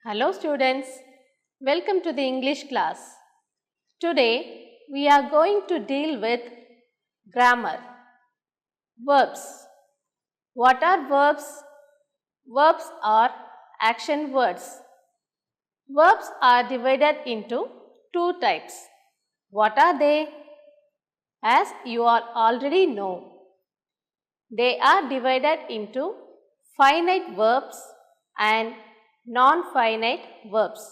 Hello students, welcome to the English class. Today we are going to deal with grammar. Verbs. What are verbs? Verbs are action words. Verbs are divided into two types. What are they? As you all already know, they are divided into finite verbs and non-finite verbs.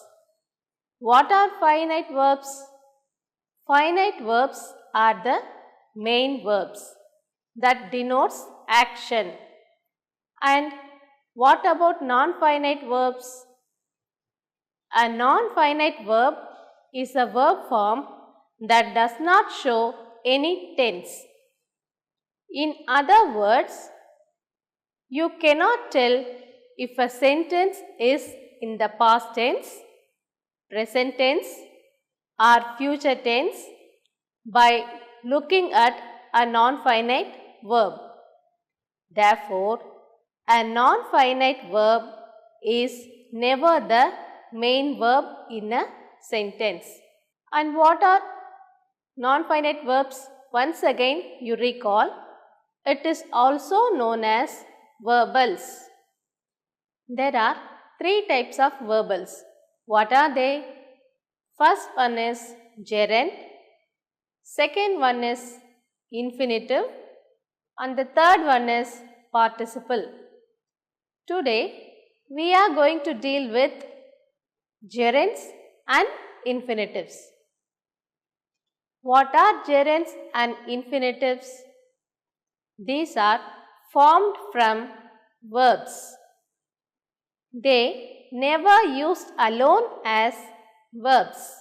What are finite verbs? Finite verbs are the main verbs that denotes action. And what about non-finite verbs? A non-finite verb is a verb form that does not show any tense. In other words, you cannot tell if a sentence is in the past tense, present tense or future tense by looking at a non-finite verb. Therefore, a non-finite verb is never the main verb in a sentence. And what are non-finite verbs? Once again, you recall, it is also known as verbals. There are three types of verbals. What are they? First one is gerund, second one is infinitive, and the third one is participle. Today we are going to deal with gerunds and infinitives. What are gerunds and infinitives? These are formed from verbs. They never used alone as verbs.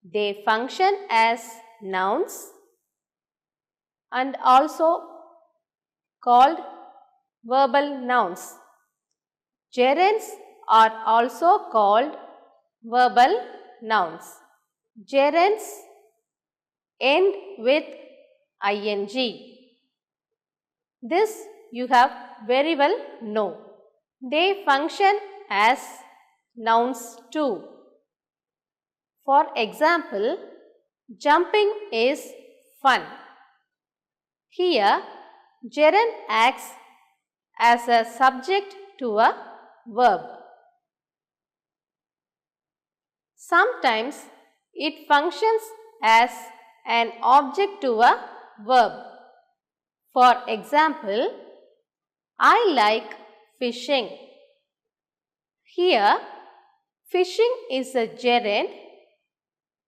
They function as nouns and also called verbal nouns. Gerunds are also called verbal nouns. Gerunds end with ing. This you have very well know. They function as nouns too. For example, jumping is fun. Here, gerund acts as a subject to a verb. Sometimes it functions as an object to a verb. For example, I like fishing. Here, fishing is a gerund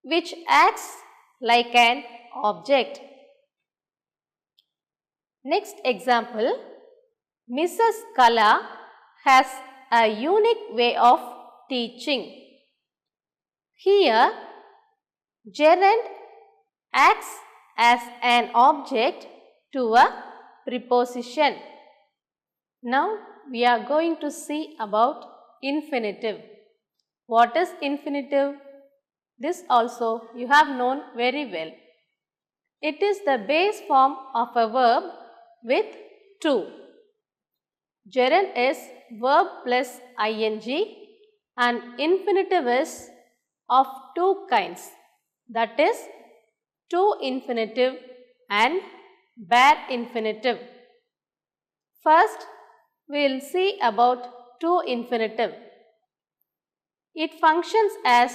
which acts like an object. Next example, Mrs. Kala has a unique way of teaching. Here, gerund acts as an object to a preposition. Now, we are going to see about infinitive. What is infinitive? This also you have known very well. It is the base form of a verb with to. Gerund is verb plus ing and infinitive is of two kinds, that is to infinitive and bare infinitive. First, we will see about to infinitive. It functions as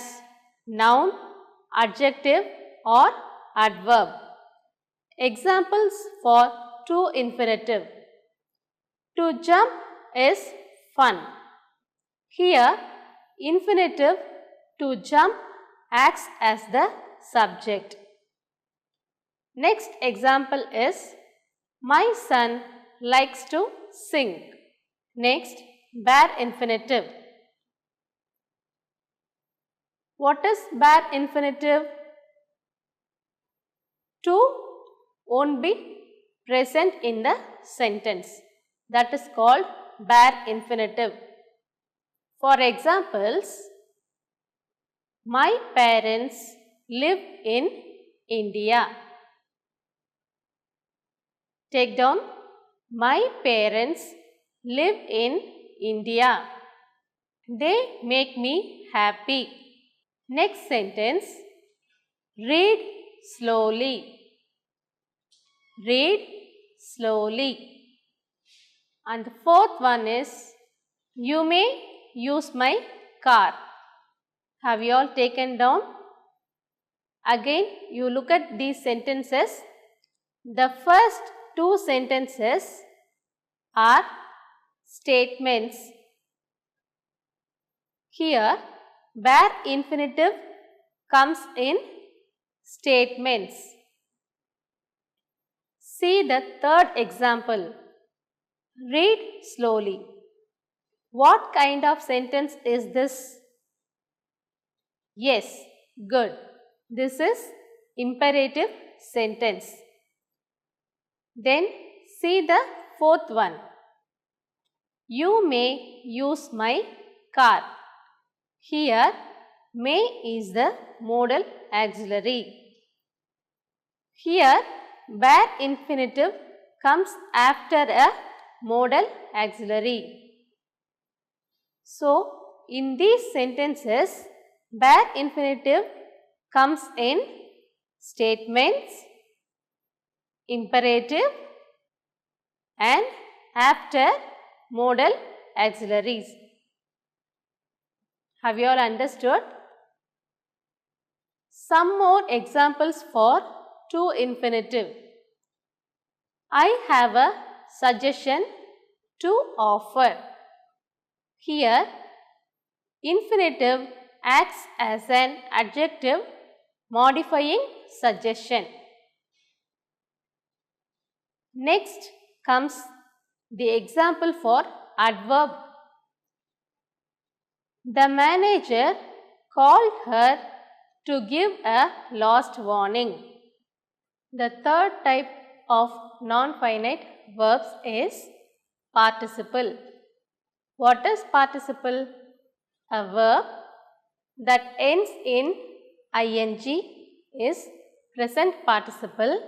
noun, adjective or adverb. Examples for to infinitive. To jump is fun. Here, infinitive to jump acts as the subject. Next example is my son likes to sing. Next, bare infinitive. What is bare infinitive? To won't be present in the sentence. That is called bare infinitive. For examples, my parents live in India. Take down, my parents live in India. They make me happy. Next sentence. Read slowly. Read slowly. And the fourth one is, you may use my car. Have you all taken down? Again, you look at these sentences. The first two sentences are statements. Here, where infinitive comes in statements. See the third example. Read slowly. What kind of sentence is this? Yes, good. This is imperative sentence. Then see the fourth one. You may use my car. Here, may is the modal auxiliary. Here, where infinitive comes after a modal auxiliary. So, in these sentences, where infinitive comes in statements, imperative and after modal auxiliaries. Have you all understood? Some more examples for to infinitive. I have a suggestion to offer. Here, infinitive acts as an adjective modifying suggestion. Next comes the example for adverb. The manager called her to give a last warning. The third type of non-finite verbs is participle. What is participle? A verb that ends in ing is present participle.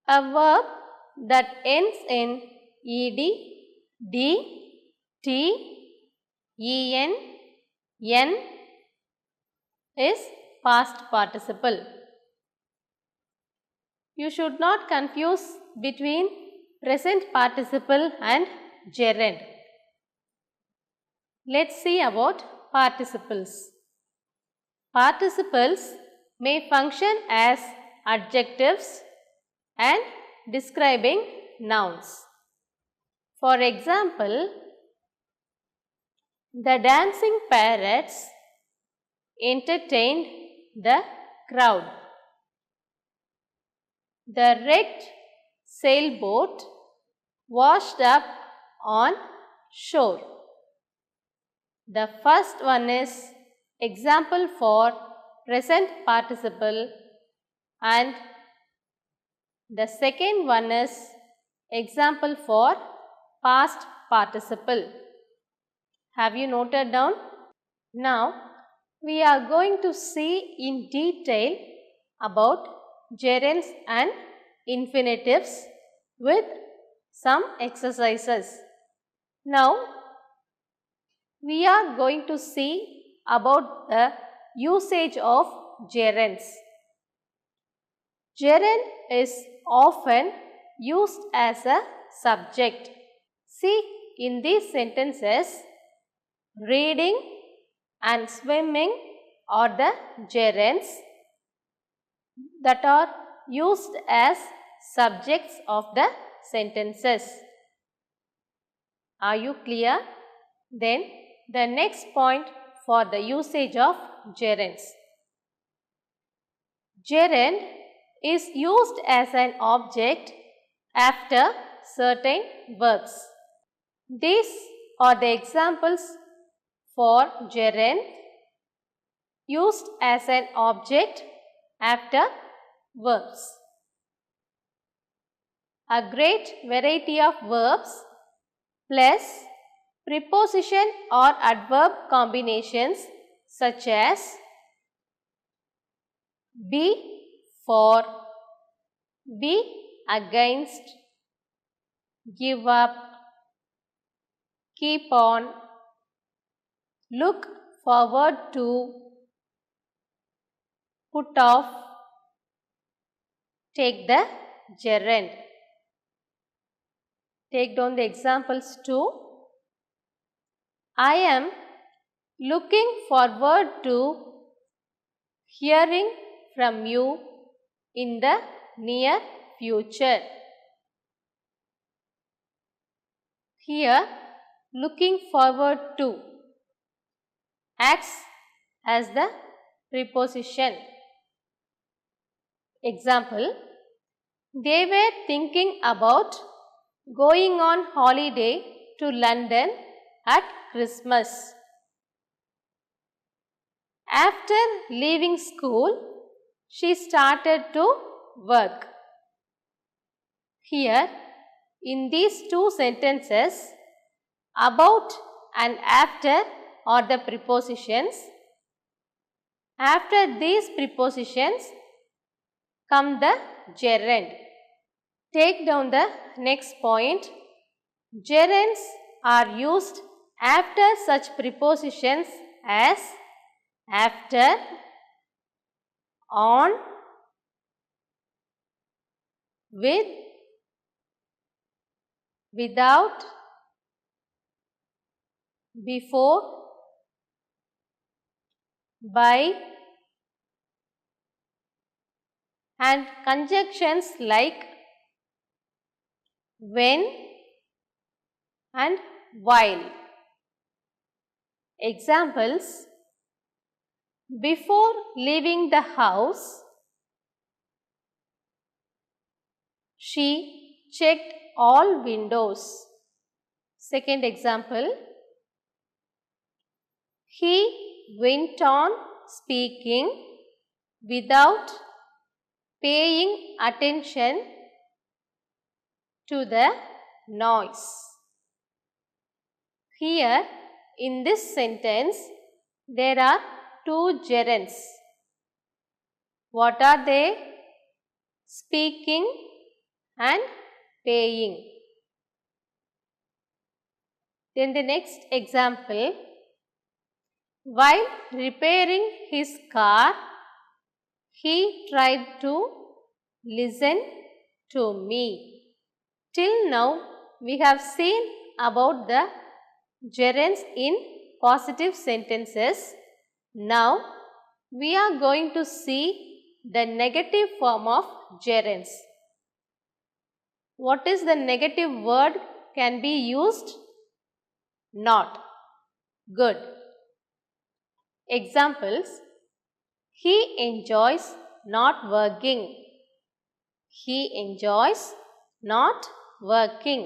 A verb that ends in ed, d, t, en, n is past participle. You should not confuse between present participle and gerund. Let's see about participles. Participles may function as adjectives and describing nouns. For example, the dancing parrots entertained the crowd. The wrecked sailboat washed up on shore. The first one is example for present participle and the second one is example for past participle. Have you noted down? Now, we are going to see in detail about gerunds and infinitives with some exercises. Now, we are going to see about the usage of gerunds. Gerund is often used as a subject. See, in these sentences, reading and swimming are the gerunds that are used as subjects of the sentences. Are you clear? Then the next point for the usage of gerunds. Gerund is used as an object after certain verbs. These are the examples for gerund used as an object after verbs. A great variety of verbs plus preposition or adverb combinations such as be for, be against, give up, keep on, look forward to, put off. Take the gerund. Take down the examples too. I am looking forward to hearing from you in the near future. Here, looking forward to acts as the preposition. Example, they were thinking about going on holiday to London at Christmas. After leaving school, she started to work. Here, in these two sentences, about and after are the prepositions. After these prepositions come the gerund. Take down the next point. Gerunds are used after such prepositions as after, on, with, without, before, by, and conjunctions like when and while. Examples, before leaving the house, she checked all windows. Second example, he went on speaking without paying attention to the noise. Here, in this sentence, there are two gerunds. What are they? Speaking and paying. Then the next example, while repairing his car, he tried to listen to me. Till now, we have seen about the gerunds in positive sentences. Now, we are going to see the negative form of gerunds. What is the negative word can be used? Not. Good. Examples, he enjoys not working. He enjoys not working.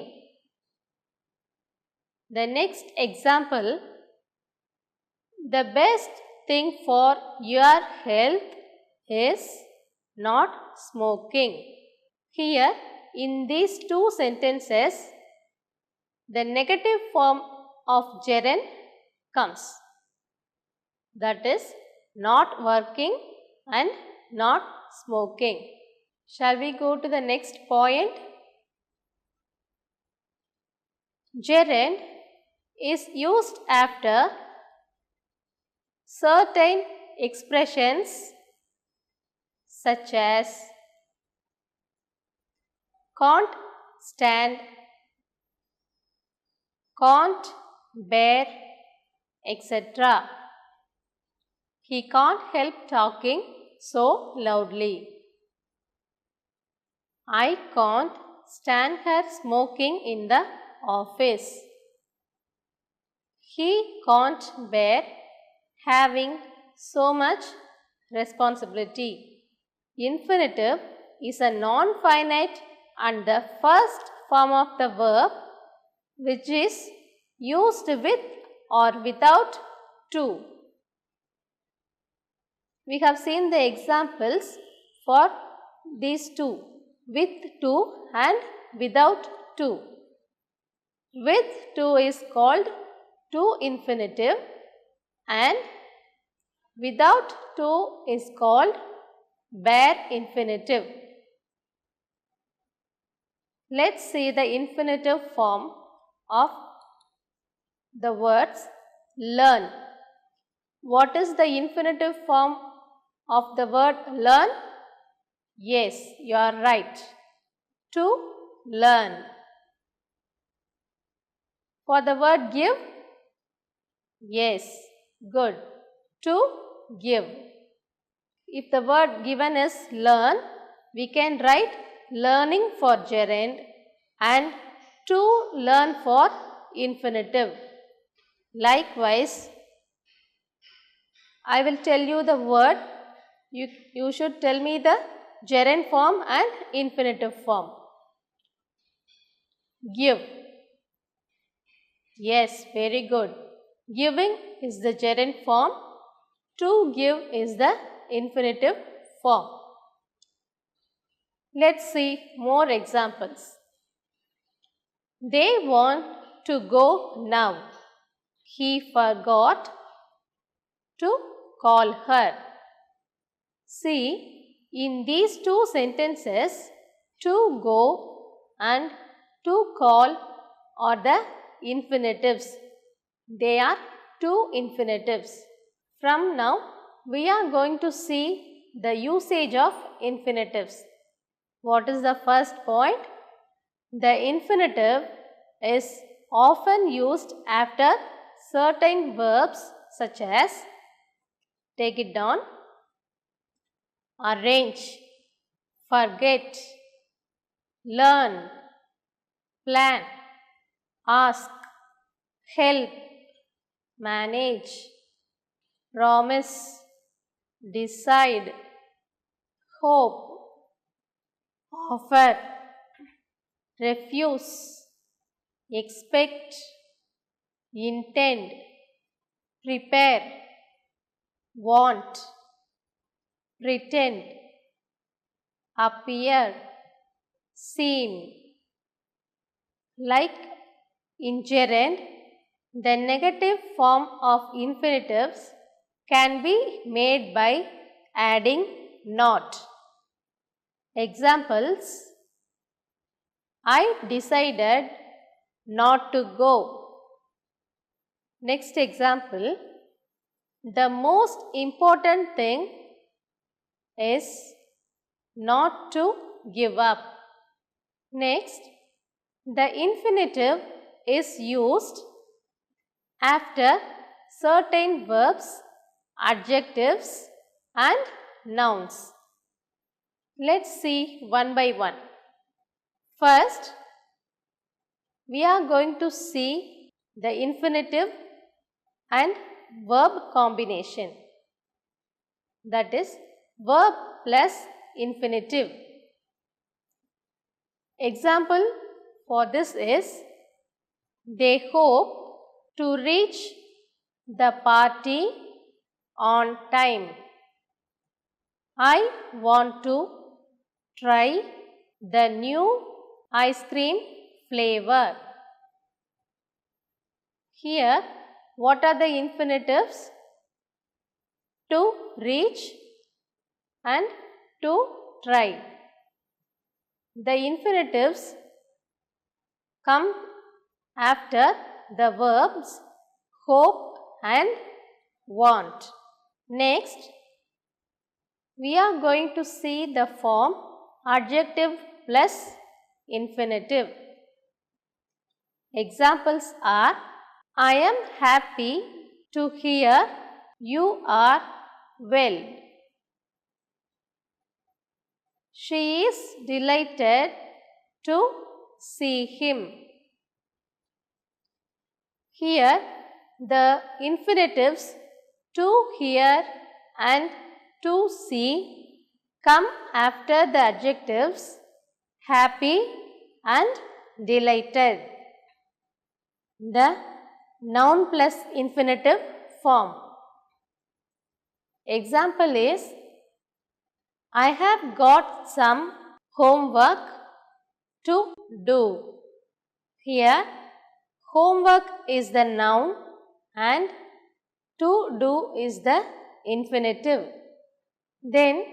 The next example, the best thing for your health is not smoking. Here, in these two sentences, the negative form of gerund comes. That is, not working and not smoking. Shall we go to the next point? Gerund is used after certain expressions such as can't stand, can't bear, etc. He can't help talking so loudly. I can't stand her smoking in the office. He can't bear having so much responsibility. Infinitive is a non-finite and the first form of the verb which is used with or without to. We have seen the examples for these two, with to and without to. With to is called to infinitive and without to is called bare infinitive. Let's see the infinitive form of the words learn. What is the infinitive form of the word learn? Yes, you are right. To learn. For the word give? Yes, good. To give. If the word given is learn, we can write learning for gerund and to learn for infinitive. Likewise, I will tell you the word. You should tell me the gerund form and infinitive form. Give. Yes, very good. Giving is the gerund form. To give is the infinitive form. Let's see more examples. They want to go now. He forgot to call her. See, in these two sentences, to go and to call are the infinitives. They are two infinitives. From now, we are going to see the usage of infinitives. What is the first point? The infinitive is often used after certain verbs such as, take it down, arrange, forget, learn, plan, ask, help, manage, promise, decide, hope, offer, refuse, expect, intend, prepare, want, pretend, appear, seem. Like in gerund, the negative form of infinitives can be made by adding not. Examples: I decided not to go. Next example, the most important thing is not to give up. Next, the infinitive is used after certain verbs, adjectives and nouns. Let's see one by one. First, we are going to see the infinitive and verb combination. That is verb plus infinitive. Example for this is, they hope to reach the party on time. I want to try the new ice cream flavor. Here, what are the infinitives? To reach and to try. The infinitives come after the verbs hope and want. Next, we are going to see the form adjective plus infinitive. Examples are, I am happy to hear you are well. She is delighted to see him. Here, the infinitives to hear and to see come after the adjectives happy and delighted. The noun plus infinitive form. Example is, I have got some homework to do. Here, homework is the noun and to do is the infinitive. Then,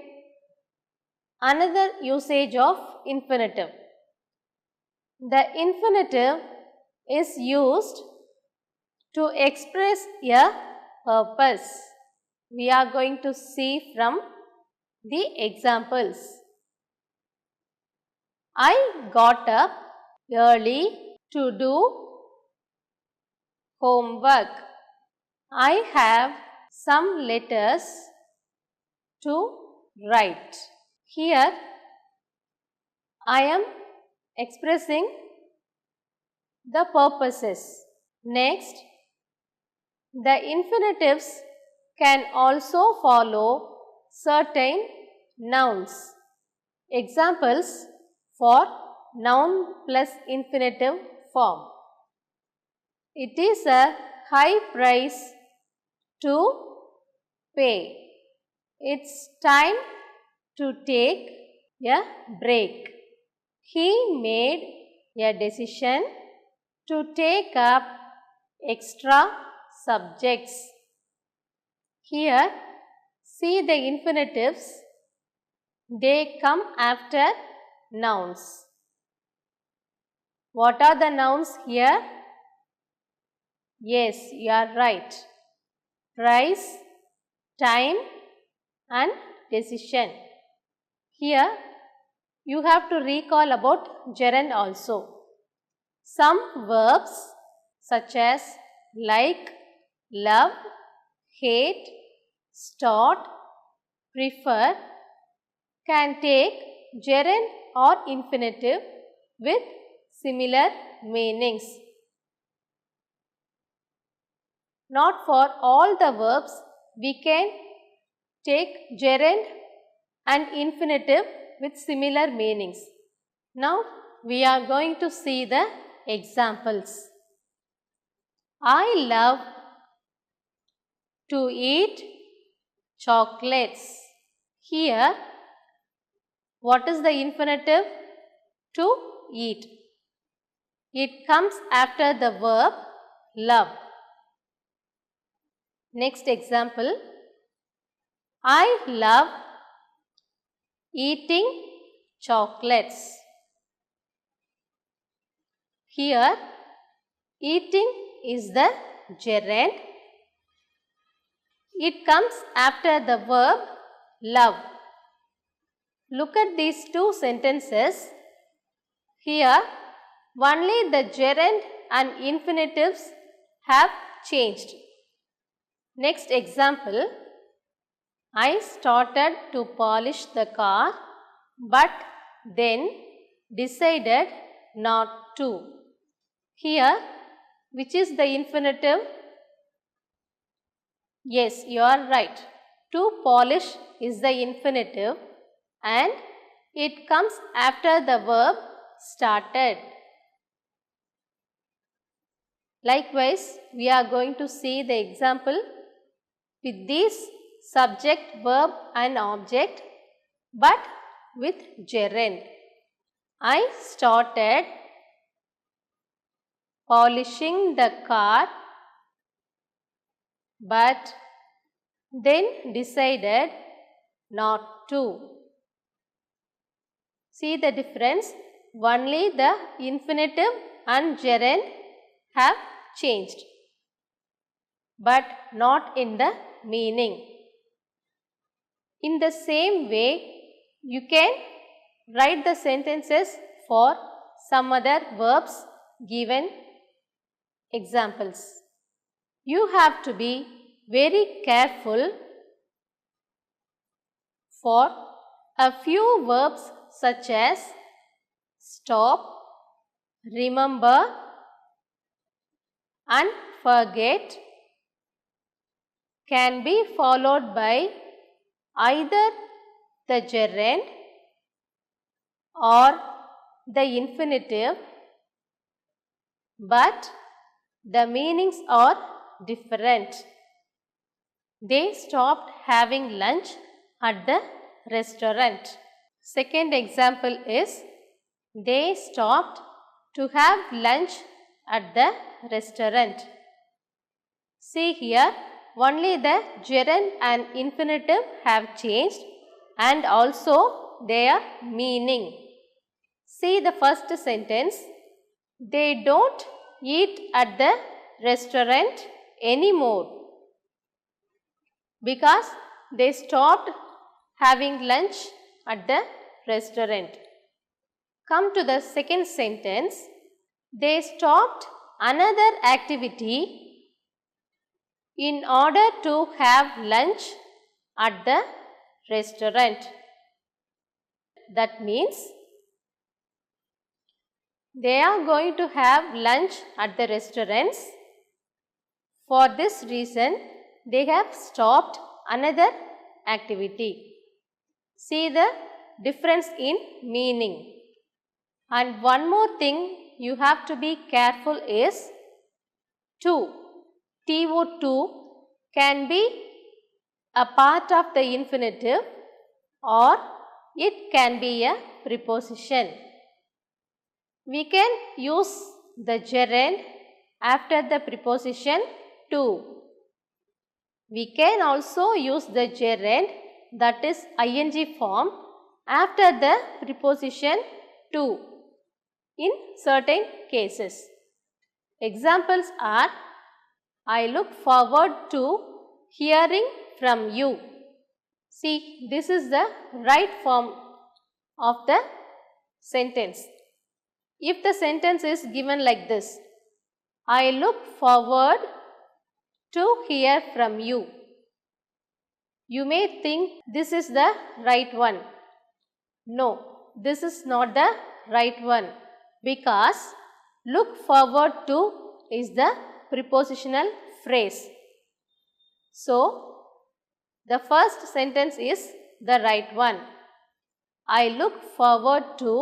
another usage of infinitive. The infinitive is used to express a purpose. we are going to see from the examples. I got up early to do homework. I have some letters to write. Here I am expressing the purposes. Next, the infinitives can also follow certain nouns. Examples for noun plus infinitive form. It is a high price to pay. It's time to take a break. He made a decision to take up extra subjects. Here, see the infinitives. They come after nouns. What are the nouns here? Yes, you are right. Price, time and decision. Here, you have to recall about gerund also. Some verbs such as like, love, hate, start, prefer can take gerund or infinitive with similar meanings. Not for all the verbs we can take gerund and infinitive with similar meanings. Now we are going to see the examples. I love to eat chocolates. Here, what is the infinitive? To eat. It comes after the verb love. Next example. I love eating chocolates. Here, eating is the gerund. It comes after the verb love. Look at these two sentences. Here, only the gerund and infinitives have changed. Next example. I started to polish the car, but then decided not to. Here, which is the infinitive? Yes, you are right. To polish is the infinitive and it comes after the verb started. Likewise, we are going to see the example with these subject, verb and object, but with gerund. I started polishing the car, but then decided not to. See the difference? Only the infinitive and gerund have changed, but not in the meaning. In the same way, you can write the sentences for some other verbs given examples. You have to be very careful for a few verbs such as stop, remember and forget can be followed by either the gerund or the infinitive, but the meanings are different. They stopped having lunch at the restaurant. Second example is they stopped to have lunch at the restaurant. See here, only the gerund and infinitive have changed and also their meaning. See the first sentence. They don't eat at the restaurant anymore. because they stopped having lunch at the restaurant. Come to the second sentence. They stopped another activity in order to have lunch at the restaurant. That means they are going to have lunch at the restaurants. For this reason, they have stopped another activity. See the difference in meaning. And one more thing you have to be careful is to. TO2 can be a part of the infinitive or it can be a preposition. We can use the gerund after the preposition to. We can also use the gerund, that is ing form, after the preposition to in certain cases. Examples are, I look forward to hearing from you. See, this is the right form of the sentence. If the sentence is given like this, I look forward to hear from you. You may think this is the right one. No, this is not the right one, because look forward to is the prepositional phrase. So, the first sentence is the right one. I look forward to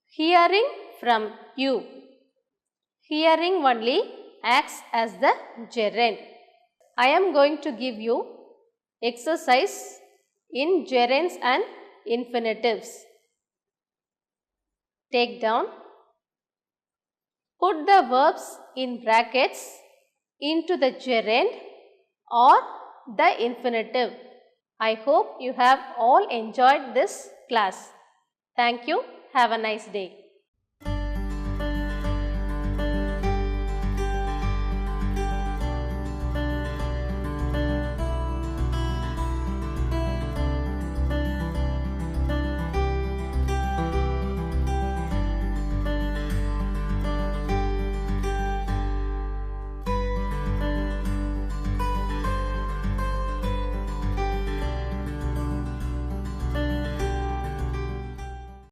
hearing from you. Hearing only acts as the gerund. I am going to give you exercise in gerunds and infinitives. Take down. Put the verbs in brackets into the gerund or the infinitive. I hope you have all enjoyed this class. Thank you. Have a nice day.